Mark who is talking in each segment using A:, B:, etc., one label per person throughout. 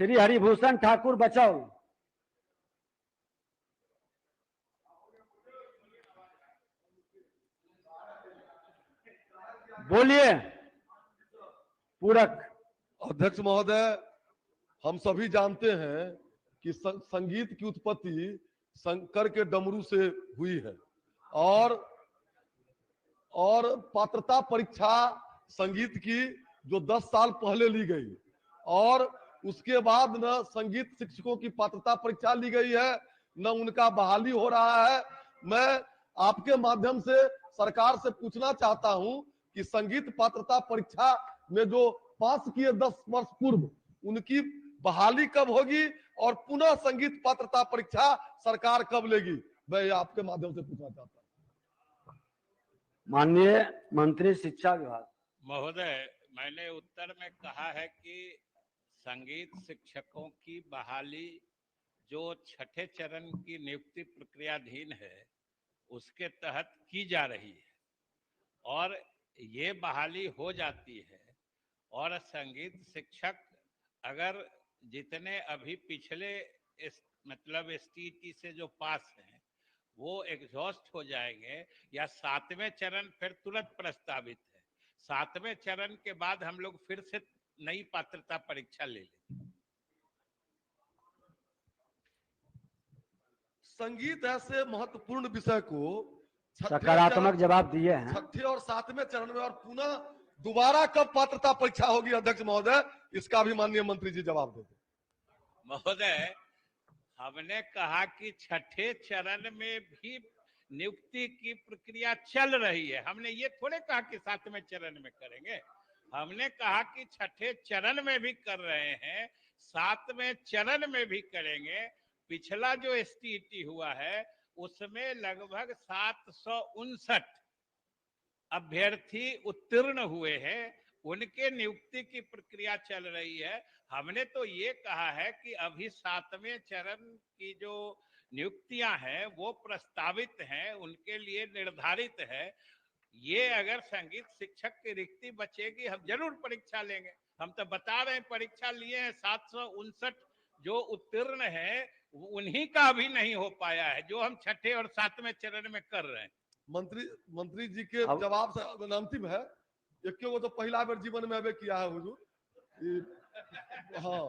A: श्री हरिभूषण ठाकुर बचाओ। बोलिए। पूरक।
B: अध्यक्ष महोदय, हम सभी जानते हैं कि संगीत की उत्पत्ति शंकर के डमरू से हुई है और पात्रता परीक्षा संगीत की जो 10 साल पहले ली गई और उसके बाद न संगीत शिक्षकों की पात्रता परीक्षा ली गई है, न उनका बहाली हो रहा है। मैं आपके माध्यम से सरकार से पूछना चाहता हूं कि संगीत पात्रता परीक्षा में जो पास किए 10 वर्ष पूर्व, उनकी बहाली कब होगी और पुनः संगीत पात्रता परीक्षा सरकार कब लेगी? मैं आपके माध्यम से पूछना चाहता हूं।
A: माननीय मंत्री शिक्षा विभाग।
C: महोदय, मैंने उत्तर में कहा है कि संगीत शिक्षकों की बहाली जो छठे चरण की नियुक्ति प्रक्रियाधीन है उसके तहत की जा रही है और ये बहाली हो जाती है। और संगीत शिक्षक अगर जितने अभी पिछले मतलब एसटीईटी से जो पास हैं वो एग्जॉस्ट हो जाएंगे या 7वें चरण फिर तुरंत प्रस्तावित है, 7वें चरण के बाद हम लोग फिर से नई पात्रता परीक्षा ले लेंगे।
B: संगीत ऐसे महत्वपूर्ण विषय को
A: सकारात्मक जवाब दिए हैं।
B: छठे और 7वें चरण में और पुनः दोबारा कब पात्रता परीक्षा होगी अध्यक्ष महोदय, इसका भी माननीय मंत्री जी जवाब देते।
C: महोदय, हमने कहा कि छठे चरण में भी नियुक्ति की प्रक्रिया चल रही है। हमने ये थोड़े कहा कि 7वें चरण में करेंगे, हमने कहा कि छठे चरण में भी कर रहे हैं, 7वें चरण में भी करेंगे। पिछला जो एसटीईटी हुआ है उसमें लगभग 759 अभ्यर्थी उत्तीर्ण हुए हैं, उनके नियुक्ति की प्रक्रिया चल रही है। हमने तो ये कहा है कि अभी 7वें चरण की जो नियुक्तियां हैं वो प्रस्तावित हैं, उनके लिए निर्धारित है। ये अगर संगीत शिक्षक की रिक्ति बचेगी हम जरूर परीक्षा लेंगे। हम तो बता रहे हैं परीक्षा लिए हैं, 759 जो उत्तीर्ण है उन्हीं का अभी नहीं हो पाया है जो हम छठे और 7वें चरण में कर रहे हैं।
B: मंत्री जी के जवाब से अंतिम है, एक वो तो पहला बार जीवन में अबे किया है हुजूर। हाँ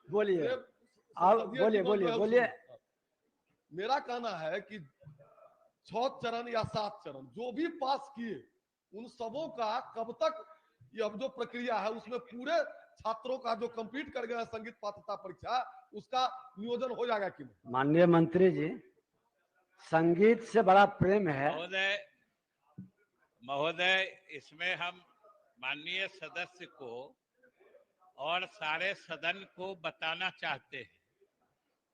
A: बोलिए, आप बोलिए।
B: मेरा कहना है कि 6 चरण या 7 चरण जो भी पास किए उन सबों का कब तक ये अब जो प्रक्रिया है उसमें पूरे छात्रों का जो कंप्लीट कर गया संगीत पात्रता परीक्षा उसका नियोजन हो जाएगा कि नहीं?
A: माननीय मंत्री जी, संगीत से बड़ा प्रेम है।
C: महोदय, इसमें हम माननीय सदस्य को और सारे सदन को बताना चाहते हैं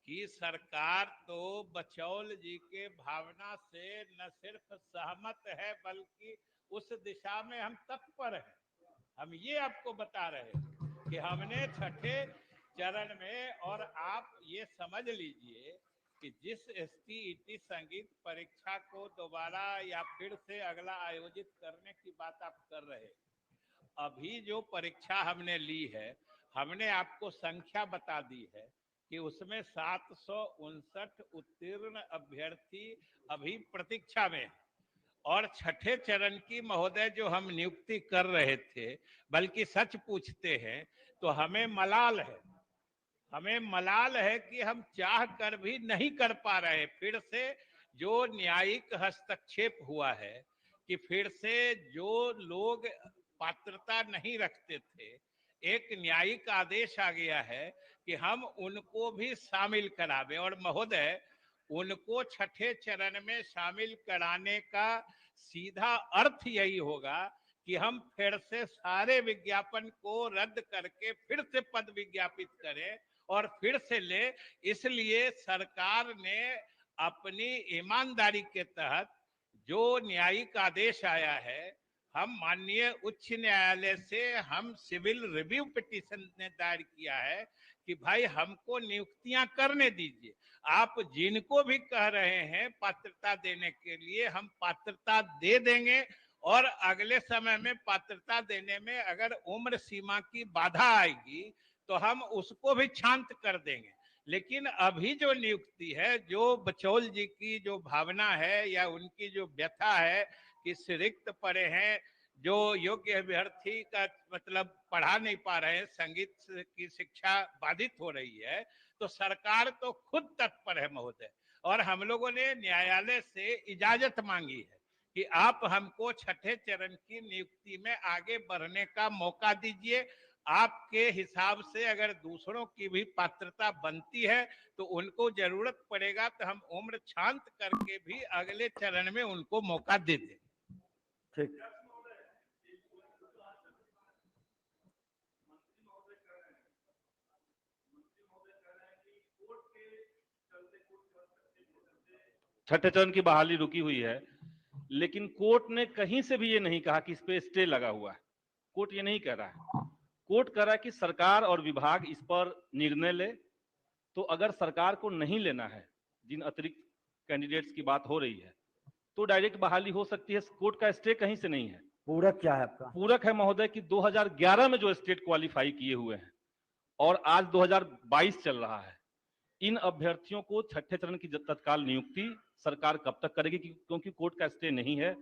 C: कि सरकार तो बचौल जी के भावना से न सिर्फ सहमत है बल्कि उस दिशा में हम तत्पर हैं। हम ये आपको बता रहे हैं कि हमने छठे चरण में, और आप ये समझ लीजिए कि जिस एसटीईटी संगीत परीक्षा को दोबारा या फिर से अगला आयोजित करने की बात आप कर रहे हैं, अभी जो परीक्षा हमने ली है हमने आपको संख्या बता दी है कि उसमें 759 उत्तीर्ण अभ्यर्थी अभी प्रतीक्षा में है। और छठे चरण की महोदय जो हम नियुक्ति कर रहे थे, बल्कि सच पूछते हैं तो हमें मलाल है कि हम चाह कर भी नहीं कर पा रहे। फिर से जो न्यायिक हस्तक्षेप हुआ है कि फिर से जो लोग पात्रता नहीं रखते थे, एक न्यायिक आदेश आ गया है कि हम उनको भी शामिल करावे। और महोदय, उनको छठे चरण में शामिल कराने का सीधा अर्थ यही होगा कि हम फिर से सारे विज्ञापन को रद्द करके फिर से पद विज्ञापित करें और फिर से ले। इसलिए सरकार ने अपनी ईमानदारी के तहत जो न्यायिक आदेश आया है, हम माननीय उच्च न्यायालय से हम सिविल रिव्यू पिटीशन ने दायर किया है कि भाई हमको नियुक्तियां करने दीजिए। आप जिनको भी कह रहे हैं पात्रता देने के लिए, हम पात्रता दे देंगे और अगले समय में पात्रता देने में अगर उम्र सीमा की बाधा आएगी तो हम उसको भी शांत कर देंगे। लेकिन अभी जो नियुक्ति है, जो बचौल जी की जो भावना है या उनकी जो व्यथा है कि रिक्त पड़े हैं, जो योग्य अभ्यर्थी का मतलब पढ़ा नहीं पा रहे हैं, संगीत की शिक्षा बाधित हो रही है, तो सरकार तो खुद तत्पर है महोदय। और हम लोगों ने न्यायालय से इजाजत मांगी है कि आप हमको छठे चरण की नियुक्ति में आगे बढ़ने का मौका दीजिए। आपके हिसाब से अगर दूसरों की भी पात्रता बनती है तो उनको जरूरत पड़ेगा तो हम उम्र शांत करके भी अगले चरण में उनको मौका दे दें।
A: ठीक।
D: छठे चरण की बहाली रुकी हुई है, लेकिन कोर्ट ने कहीं से भी ये नहीं कहा कि इस पे स्टे लगा हुआ है। कोर्ट ये नहीं कह रहा है। कोर्ट कह रहा है कि सरकार और विभाग इस पर निर्णय ले। तो अगर सरकार को नहीं लेना है, जिन अतिरिक्त कैंडिडेट्स की बात हो रही है, तो डायरेक्ट बहाली हो सकती है। कोर्ट का स्टे कहीं से नहीं है।
A: पूरक क्या है आपका?
D: पूरक है महोदय कि 2011 में जो स्टेट क्वालिफाई किए हुए हैं और आज 2022 चल रहा है, इन अभ्यर्थियों को छठे चरण की तत्काल नियुक्ति सरकार कब तक करेगी, क्योंकि कोर्ट का स्टे नहीं है।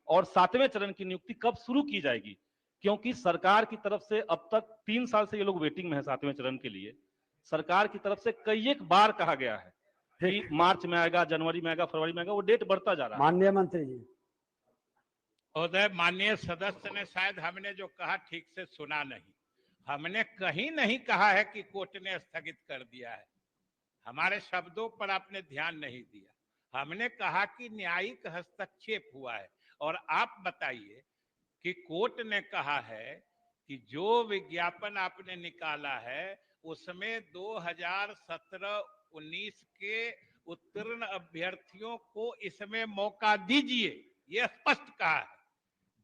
D: और सातवें चरण की नियुक्ति कब शुरू की जाएगी, क्योंकि सरकार की तरफ से अब तक 3 साल से ये लोग वेटिंग में है सातवें चरण के लिए। सरकार की तरफ से कई एक बार कहा गया है कि मार्च में आएगा, जनवरी में आएगा, फरवरी में आएगा, वो डेट बढ़ता जा रहा है।
A: माननीय मंत्री जी।
C: महोदय, माननीय सदस्य ने शायद हमने जो कहा ठीक से सुना नहीं। हमने कहीं नहीं कहा है कि कोर्ट ने स्थगित कर दिया है। हमारे शब्दों पर आपने ध्यान नहीं दिया। हमने कहा कि न्यायिक हस्तक्षेप हुआ है। और आप बताइए कि कोर्ट ने कहा है कि जो विज्ञापन आपने निकाला है उसमें 2017-19 के उत्तीर्ण अभ्यर्थियों को इसमें मौका दीजिए, यह स्पष्ट कहा है।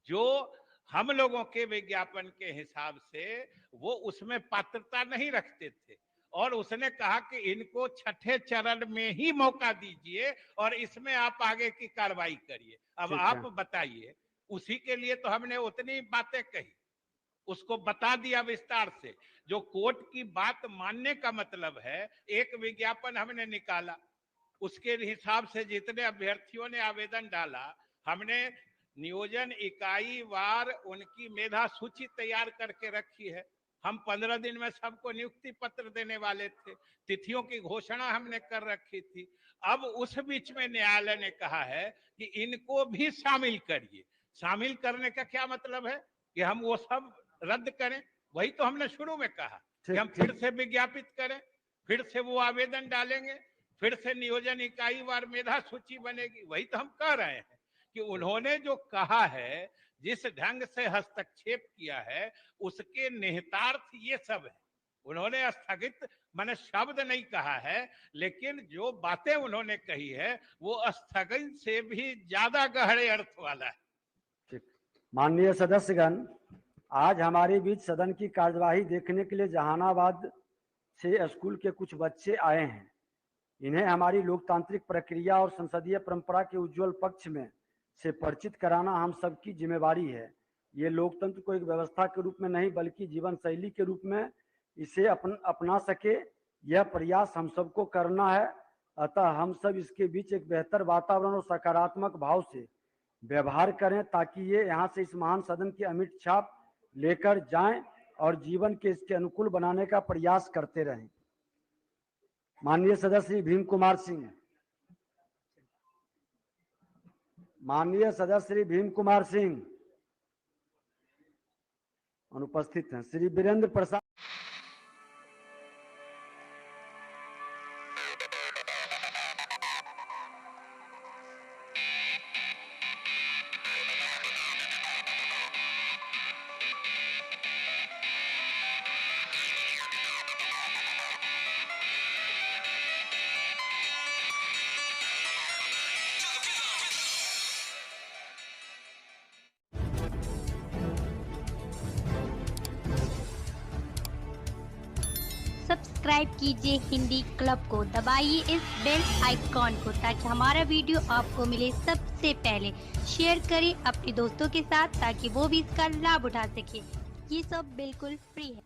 C: जो हम लोगों के विज्ञापन के हिसाब से वो उसमें पात्रता नहीं रखते थे, और उसने कहा कि इनको छठे चरण में ही मौका दीजिए और इसमें आप आगे की कार्रवाई करिए। अब आप बताइए, उसी के लिए तो हमने उतनी बातें कही, उसको बता दिया विस्तार से। जो कोर्ट की बात मानने का मतलब है, एक विज्ञापन हमने निकाला, उसके हिसाब से जितने अभ्यर्थियों ने आवेदन डाला, हमने नियोजन इकाई वार उनकी मेधा सूची तैयार करके रखी है। हम 15 दिन में सबको नियुक्ति पत्र देने वाले थे। तिथियों की घोषणा हमने कर रखी थी। अब उस बीच में न्यायालय ने कहा है कि इनको भी शामिल करिए। शामिल करने का क्या मतलब है कि हम वो सब रद्द करें? वही तो हमने शुरू में कहा कि हम फिर से विज्ञापित करें, फिर से वो आवेदन डालेंगे, फिर से नियोजन इकाई वार मेधा सूची बनेगी। वही तो हम कह रहे हैं कि उन्होंने जो कहा है, जिस ढंग से हस्तक्षेप किया है, उसके निहितार्थ ये सब है। उन्होंने स्थगित माने शब्द नहीं कहा है, लेकिन जो बातें उन्होंने कही है वो स्थगित से भी ज्यादा गहरे अर्थ वाला है।
A: ठीक। माननीय सदस्यगण, आज हमारे बीच सदन की कार्यवाही देखने के लिए जहानाबाद से स्कूल के कुछ बच्चे आए हैं। इन्हें हमारी लोकतांत्रिक प्रक्रिया और संसदीय परंपरा के उज्जवल पक्ष में से परिचित कराना हम सबकी जिम्मेवारी है। ये लोकतंत्र को एक व्यवस्था के रूप में नहीं बल्कि जीवन शैली के रूप में इसे अपना सके, यह प्रयास हम सबको करना है। अतः हम सब इसके बीच एक बेहतर वातावरण और सकारात्मक भाव से व्यवहार करें, ताकि ये यहाँ से इस महान सदन की अमिट छाप लेकर जाएं और जीवन के इसके अनुकूल बनाने का प्रयास करते रहें। माननीय सदस्य श्री भीम कुमार सिंह। माननीय सदस्य श्री भीम कुमार सिंह अनुपस्थित हैं। श्री वीरेंद्र प्रसाद।
E: सब्सक्राइब कीजिए हिंदी क्लब को, दबाइए इस बेल आइकॉन को ताकि हमारा वीडियो आपको मिले सबसे पहले। शेयर करें अपने दोस्तों के साथ ताकि वो भी इसका लाभ उठा सके। ये सब बिल्कुल फ्री है।